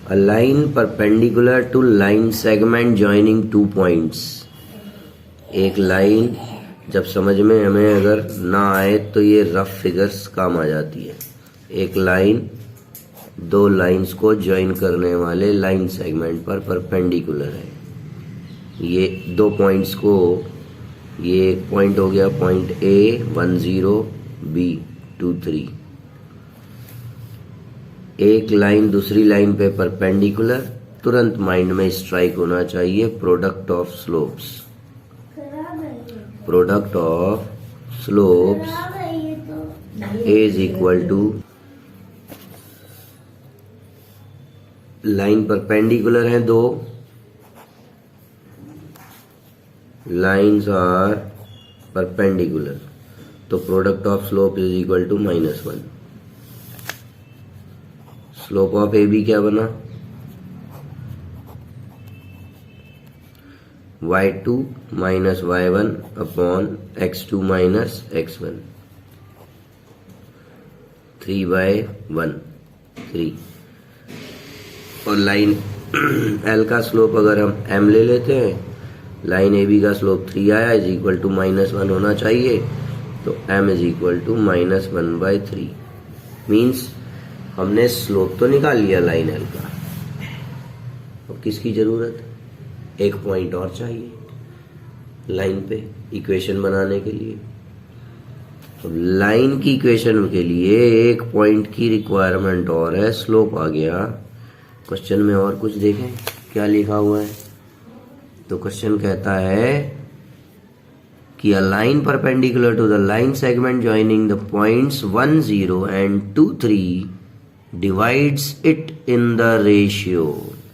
A line perpendicular to line segment joining two points. एक line जब समझ में हमें अगर ना आए तो ये रफ फिगर्स काम आ जाती है। एक लाइन दो लाइंस को ज्वाइन करने वाले लाइन सेगमेंट पर परपेंडिकुलर है। ये दो पॉइंट्स को, ये एक पॉइंट हो गया पॉइंट A 10, B 23। एक लाइन दूसरी लाइन पे परपेंडिकुलर, तुरंत माइंड में स्ट्राइक होना चाहिए product of slopes. Product of slopes is equal to, line perpendicular है दो, लाइन्स आर परपेंडिकुलर, तो product of slope is equal to -1। Slope of A B क्या बना, y2 minus y1 upon x2 minus x1, 3/1 3। और line L का slope अगर हम m ले लेते हैं, लाइन ए बी का स्लोप 3 आया इज इक्वल टू -1 होना चाहिए, तो m is equal to -1/3। Means हमने स्लोप तो निकाल लिया लाइन एल का, अब किसकी जरूरत है, एक पॉइंट और चाहिए लाइन पे इक्वेशन बनाने के लिए। तो लाइन की इक्वेशन के लिए एक पॉइंट की रिक्वायरमेंट और है, स्लोप आ गया। क्वेश्चन में और कुछ देखें क्या लिखा हुआ है। तो क्वेश्चन कहता है कि a line perpendicular to the line segment joining the points 1, 0 and 2, 3 divides it in the ratio,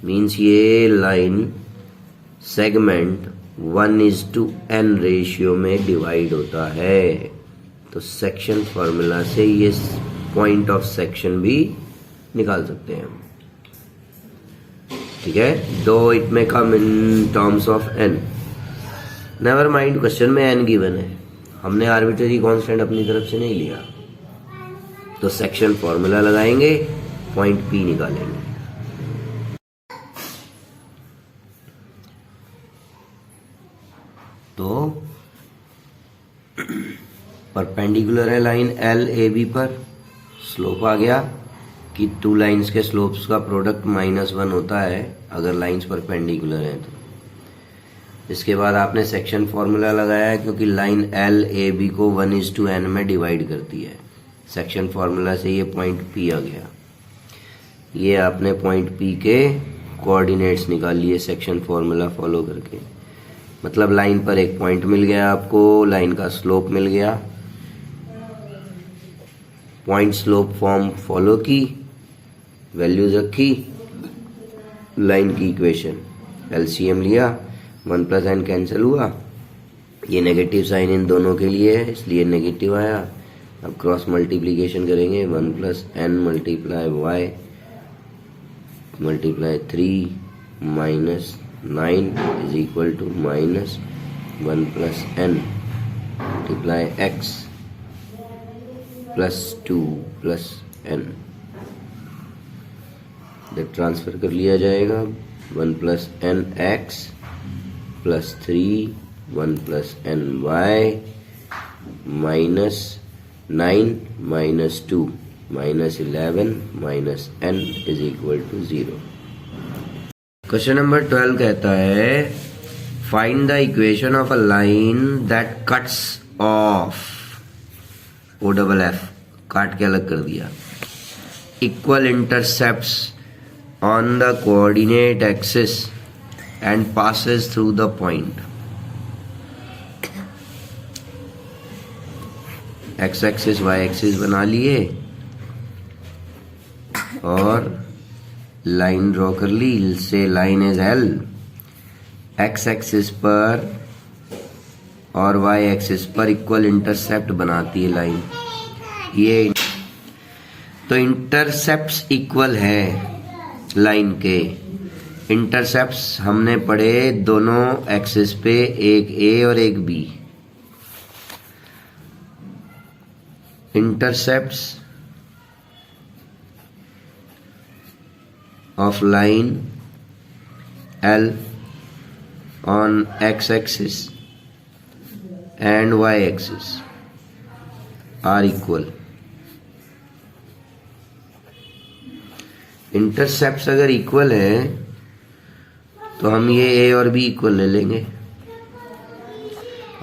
means ये लाइन सेगमेंट 1:n रेशियो में डिवाइड होता है। तो सेक्शन फॉर्मूला से ये पॉइंट ऑफ सेक्शन भी निकाल सकते हैं हम, ठीक है। Though it may come in terms of n, never mind question में n गिवन है, हमने आर्बिट्रेरी कांस्टेंट अपनी तरफ से नहीं लिया। तो सेक्शन फॉर्मूला लगाएंगे, पॉइंट P निकालेंगे। तो परपेंडिकुलर है लाइन L A B पर, स्लोप आ गया कि टू लाइंस के स्लोप्स का प्रोडक्ट -1 होता है अगर लाइंस परपेंडिकुलर हैं तो। इसके बाद आपने सेक्शन फॉर्मूला लगाया क्योंकि लाइन L A B को 1:n में डिवाइड करती है। सेक्शन फॉर्मूला से ये पॉइंट P आ गया। ये आपने पॉइंट P के कोऑर्डिनेट्स निकाल लिए सेक्शन फॉर्मूला फॉलो करके। मतलब लाइन पर एक पॉइंट मिल गया आपको, लाइन का स्लोप मिल गया, पॉइंट स्लोप फॉर्म फॉलो की, वैल्यूज रखी, लाइन की इक्वेशन एलसीएम लिया, 1 + n कैंसिल हुआ, ये नेगेटिव साइन इन दोनों के लिए है इसलिए नेगेटिव आया। अब क्रॉस मल्टीप्लीकेशन करेंगे, 1 + n × y × 3 - 9 is equal to -1 + n × x + 2 + n। Transfer कर लिया जाएगा, 1 + n x + 3 1 + n y -9 - 2 -11 - n is equal to 0। Question number 12 कहता है find the equation of a line that cuts off OFF, काट के अलग कर दिया, equal intercepts on the coordinate axis and passes through the point. X axis Y axis बना लिए और लाइन ड्रॉ कर ली। से line is L, X axis पर और वाई एक्सिस पर इक्वल इंटरसेप्ट बनाती है लाइन। ये तो इंटरसेप्ट्स इक्वल है लाइन के। इंटरसेप्ट्स हमने पढ़े दोनों एक्सिस पे, एक A और एक B। Intercepts of line L on x-axis and y-axis are equal. Intercept अगर इक्वल है तो हम ये ए और बी इक्वल ले लेंगे,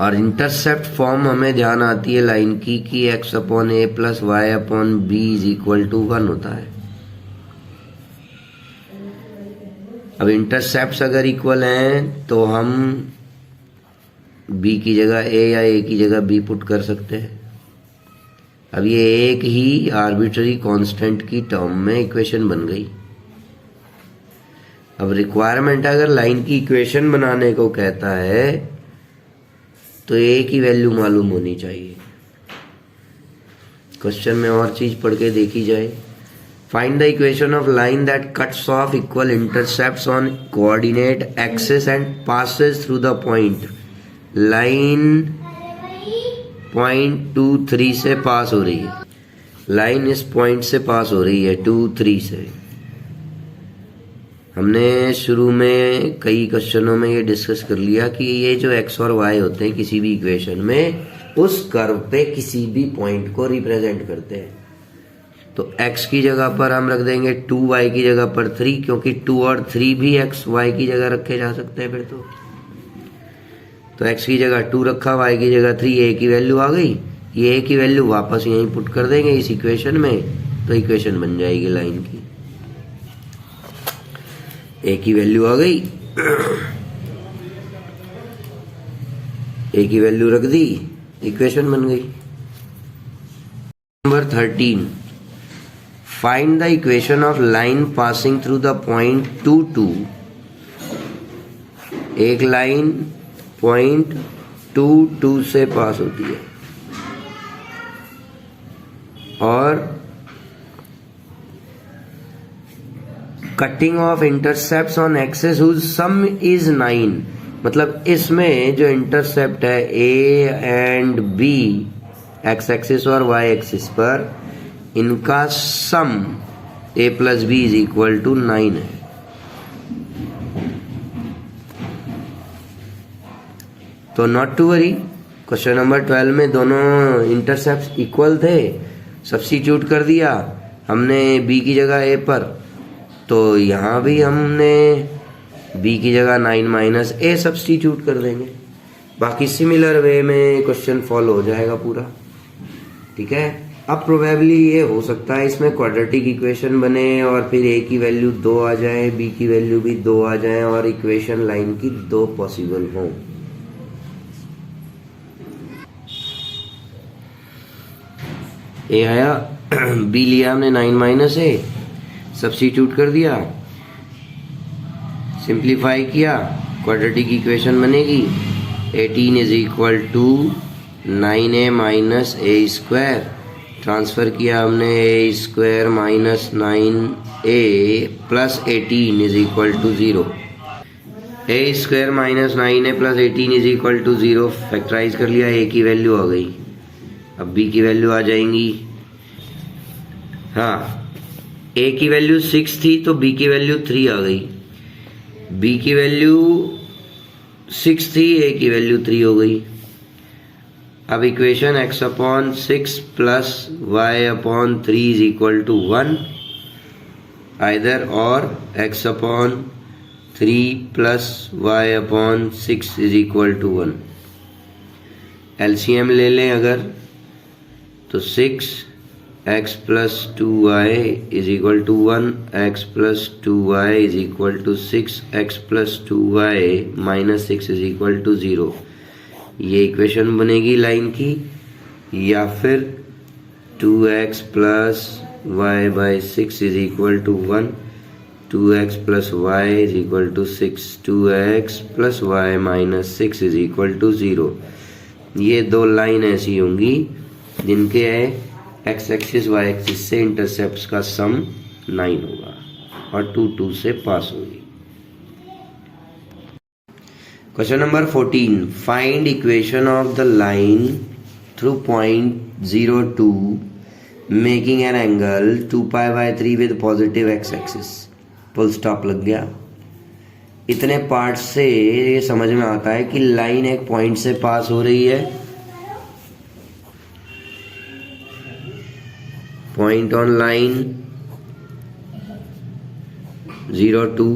और इंटरसेप्ट फॉर्म हमें ध्यान आती है लाइन की कि x upon A plus Y upon B is equal to 1 होता है। अब इंटरसेप्ट अगर इक्वल हैं तो हम b की जगह a या a की जगह b पुट कर सकते हैं। अब ये एक ही आर्बिट्ररी कांस्टेंट की टर्म में इक्वेशन बन गई। अब रिक्वायरमेंट अगर लाइन की इक्वेशन बनाने को कहता है तो a की वैल्यू मालूम होनी चाहिए। क्वेश्चन में और चीज पढ़ के देखी जाए। Find the equation of line that cuts of equal intercepts on coordinate axis and passes through the point. Line point 2 3 से पास हो रही है। लाइन इस पॉइंट से पास हो रही है 2 3 से। हमने शुरू में कई क्वेश्चनों में ये डिस्कस कर लिया कि ये जो x और y होते हैं किसी भी इक्वेशन में, उस कर्व पे किसी भी पॉइंट को रिप्रेजेंट करते हैं। तो x की जगह पर हम रख देंगे 2y की जगह पर 3, क्योंकि 2 और 3 भी x y की जगह रखे जा सकते हैं। फिर तो x की जगह 2 रखा, y की जगह 3, a की वैल्यू आ गई। ये a की वैल्यू वापस यहीं पुट कर देंगे इस इक्वेशन में, तो इक्वेशन बन जाएगी लाइन की। a की वैल्यू आ गई, a की वैल्यू रख दी, इक्वेशन बन गई। Number 13, find the equation of line passing through the point 2 2। एक लाइन पॉइंट 2 2 से पास होती है और cutting off intercepts on axis whose sum is 9। मतलब इसमें जो इंटरसेप्ट है A and B X axis और वाई एक्सिस पर, इनका sum a plus B is equal to 9 है। तो not to worry, question number 12 में दोनों इंटरसेप्ट इक्वल थे, सब्स्टिट्यूट कर दिया हमने b की जगह a पर, तो यहाँ भी हमने b की जगह 9 माइनस a सब्स्टिट्यूट कर देंगे। बाकी सिमिलर वे में क्वेश्चन फॉलो हो जाएगा पूरा। ठीक है, अब प्रोबेबली ये हो सकता है इसमें क्वाड्रेटिक इक्वेशन बने और फिर a की वैल्यू 2 आ जाए, b की वैल्यू भी 2 आ जाए और इक्वेशन लाइन की 2 पॉसिबल हो। a आया, b लिया हमने 9 माइनस a, सब्स्टिट्यूट कर दिया, सिंप्लीफाई किया, क्वाड्रेटिक इक्वेशन बनेगी। 18 is equal to 9a minus a square, transfer किया हमने a square minus 9a plus 18 is equal to 0। a square minus 9a plus 18 is equal to 0, factorise कर लिया, a की value आ गई। अब b की वैल्यू आ जाएंगी। हाँ, a की वैल्यू 6 थी तो b की वैल्यू 3 आ गई। b की वैल्यू 6 थी, a की वैल्यू 3 हो गई। अब equation x upon 6 plus y upon 3 is equal to 1, either और x upon 3 plus y upon 6 is equal to 1। LCM ले लें अगर तो 6x plus 2y is equal to 1, x plus 2y is equal to 6, x plus 2y minus 6 is equal to 0। ये equation बनेगी line की। या फिर 2x plus y by 6 is equal to 1, 2x plus y is equal to 6, 2x plus y minus 6 is equal to 0। ये दो line ऐसी होंगी जिनके एक्स एक्सिस वाई एक्सिस से इंटरसेप्ट्स का सम 9 होगा और 2 2 से पास होगी। Question number 14, find equation of the line through point 0 2 making an angle 2 pi by 3 with positive x axis. Full stop लग गया। इतने पार्ट से ये समझ में आता है कि लाइन एक पॉइंट से पास हो रही है, पॉइंट ऑन लाइन 0 2,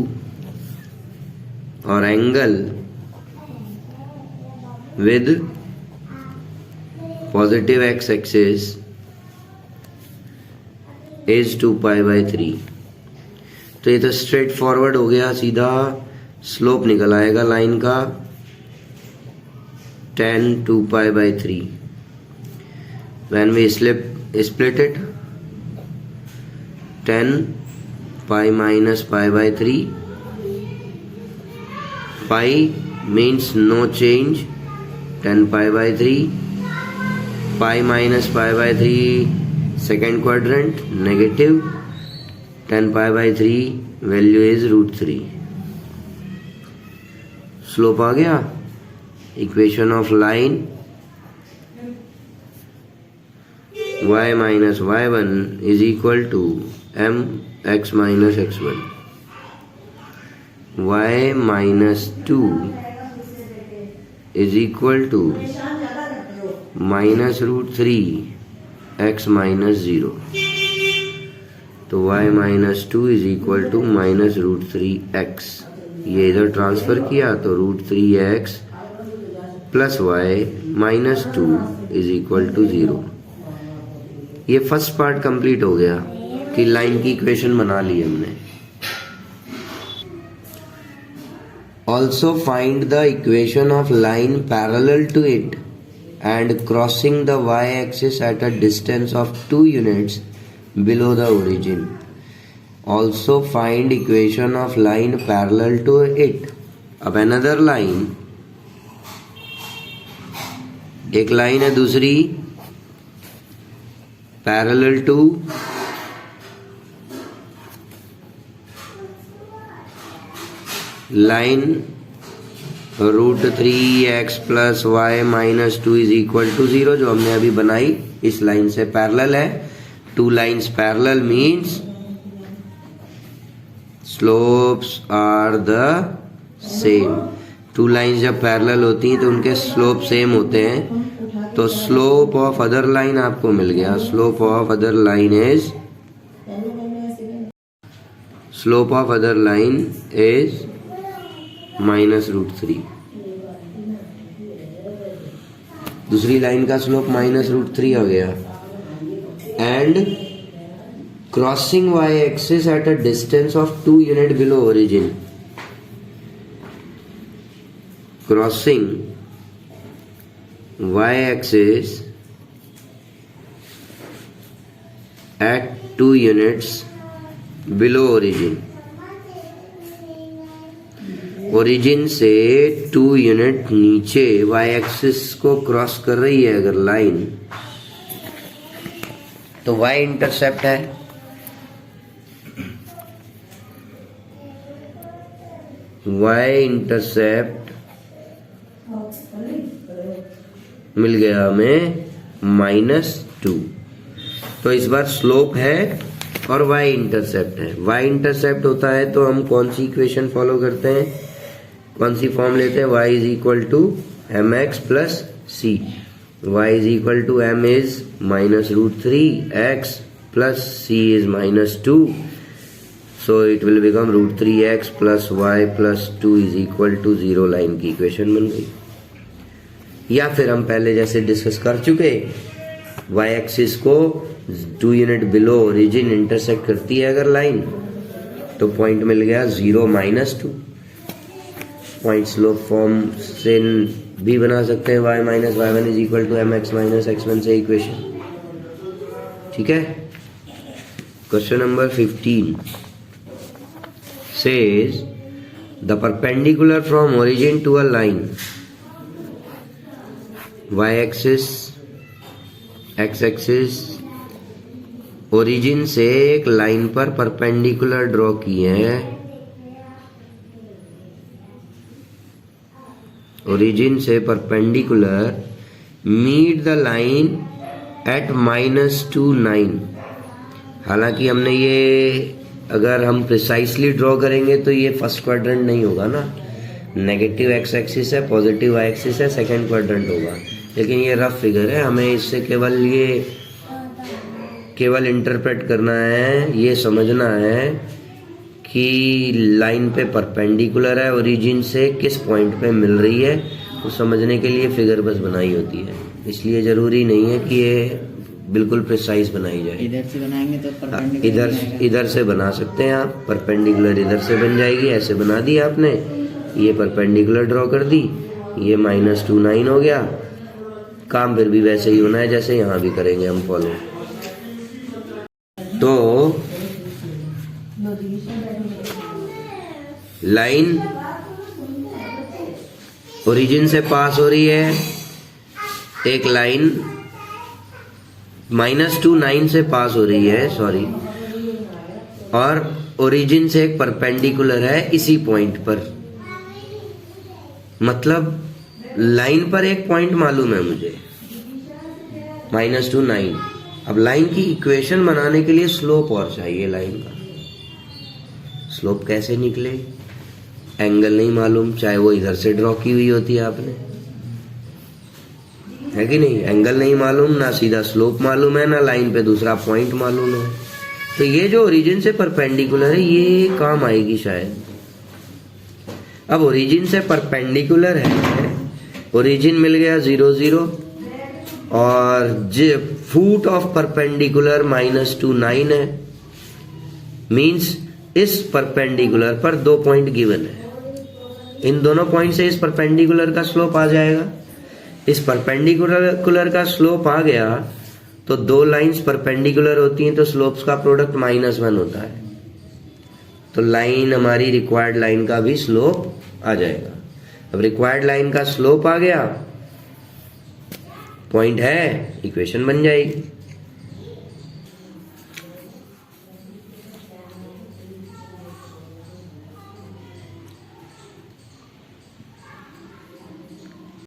और angle with positive x axis is 2π/3। तो ये तो स्ट्रेट फॉरवर्ड हो गया, सीधा स्लोप निकल आएगा लाइन का 10 2π/3। When we split it 10 π minus π/3, pi means no change, 10 π/3, pi minus π/3 second quadrant negative, 10 π/3 value is √3। Slope आ गया। Equation of line y minus y1 is equal to mx minus x1, y minus 2 is equal to minus √3 x minus 0। तो y minus 2 is equal to minus √3 x, ये इधर transfer किया तो √3 x plus y minus 2 is equal to 0। ये first part complete हो गया कि line की इक्वेशन बना ली हमने। Also find the equation of line parallel to it and crossing the y axis at a distance of 2 units below the origin। Also find equation of line parallel to it. अब another line, एक line है दूसरी parallel to line √3x plus y minus 2 is equal to 0, जो हमने अभी बनाई इस line से पैरेलल है। Two lines parallel means slopes are the same. Two lines जब पैरेलल होती हैं तो उनके स्लोप सेम होते हैं। तो स्लोप ऑफ अदर लाइन आपको मिल गया। Slope of other line is minus √3। दूसरी लाइन का स्लोप माइनस √3 आ गया। And crossing y axis at a distance of 2 units below origin. Crossing y axis at 2 units below origin। Origin से 2 unit नीचे y axis को cross कर रही है अगर लाइन, तो y इंटरसेप्ट है। y इंटरसेप्ट मिल गया हमें -2। तो इस बार स्लोप है और y इंटरसेप्ट है। y इंटरसेप्ट होता है तो हम कौन सी इक्वेशन फॉलो करते हैं, कौन सी फॉर्म लेते हैं? y is equal to mx plus c। y is equal to m is minus √3x plus c is -2, so it will become √3x plus y plus 2 is equal to 0। Line की equation बन गई। या फिर हम पहले जैसे discuss कर चुके, y एक्सिस को 2 यूनिट बिलो ओरिजिन इंटरसेक्ट करती है अगर लाइन, तो पॉइंट मिल गया 0 -2। पॉइंट स्लोप फॉर्म से भी बना सकते हैं y minus y1 is equal to mx minus x1 से इक्वेशन। ठीक है। Question number 15 says the perpendicular from origin to a line, y axis x axis origin से एक लाइन पर परपेंडिकुलर ड्रॉ किए हैं। ओरिजिन से perpendicular meet the line at -2 9। हालांकि हमने ये अगर हम प्रिसाइसली ड्रॉ करेंगे तो ये फर्स्ट क्वाड्रेंट नहीं होगा ना, नेगेटिव एक्स एक्सिस है, पॉजिटिव वाई एक्सिस है, सेकंड क्वाड्रेंट होगा। लेकिन ये रफ फिगर है, हमें इससे केवल इंटरप्रेट करना है, ये समझना है कि लाइन पे परपेंडिकुलर है, ओरिजिन से किस पॉइंट पे मिल रही है, तो समझने के लिए फिगर बस बनाई होती है। इसलिए ज़रूरी नहीं है कि ये बिल्कुल प्रिसाइज बनाई जाए। इधर से बनाएंगे तो परपेंडिकुलर इधर से बना सकते हैं आप, परपेंडिकुलर इधर से बन जाएगी, ऐसे बना दी आपने, ये परपेंडिकुलर ड्रॉ कर दी, ये -2 9 हो गया। काम फिर भी वैसे ही होना है जैसे यहाँ भी करेंगे हम फॉलो। तो लाइन ओरिजिन से पास हो रही है, एक लाइन -2 9 से पास हो रही है, सॉरी, और ओरिजिन से एक परपेंडिकुलर है इसी पॉइंट पर। मतलब लाइन पर एक पॉइंट मालूम है मुझे, -2 9। अब लाइन की इक्वेशन बनाने के लिए स्लोप और चाहिए लाइन का। स्लोप कैसे निकले, एंगल नहीं मालूम, चाहे वो इधर से ड्रॉ की हुई होती है आपने, है कि नहीं। एंगल नहीं मालूम, ना सीधा स्लोप मालूम है, ना लाइन पे दूसरा पॉइंट मालूम है। तो ये जो ओरिजिन से परपेंडिकुलर है ये काम आएगी शायद। अब ओरिजिन से परपेंडिकुलर है, ओरिजिन मिल गया 0 0 और फूट ऑफ परपेंडिकुलर -2 9 है, मींस इस परपेंडिकुलर पर 2 पॉइंट गिवन है। इन दोनों पॉइंट से इस परपेंडिकुलर का स्लोप आ जाएगा। इस परपेंडिकुलर का स्लोप आ गया तो 2 लाइंस परपेंडिकुलर होती हैं तो स्लोप्स का प्रोडक्ट -1 होता है। तो लाइन हमारी रिक्वायर्ड लाइन का भी स्लोप आ जाएगा। अब रिक्वायर्ड लाइन का स्लोप आ गया, पॉइंट है, इक्वेशन बन जाएगी।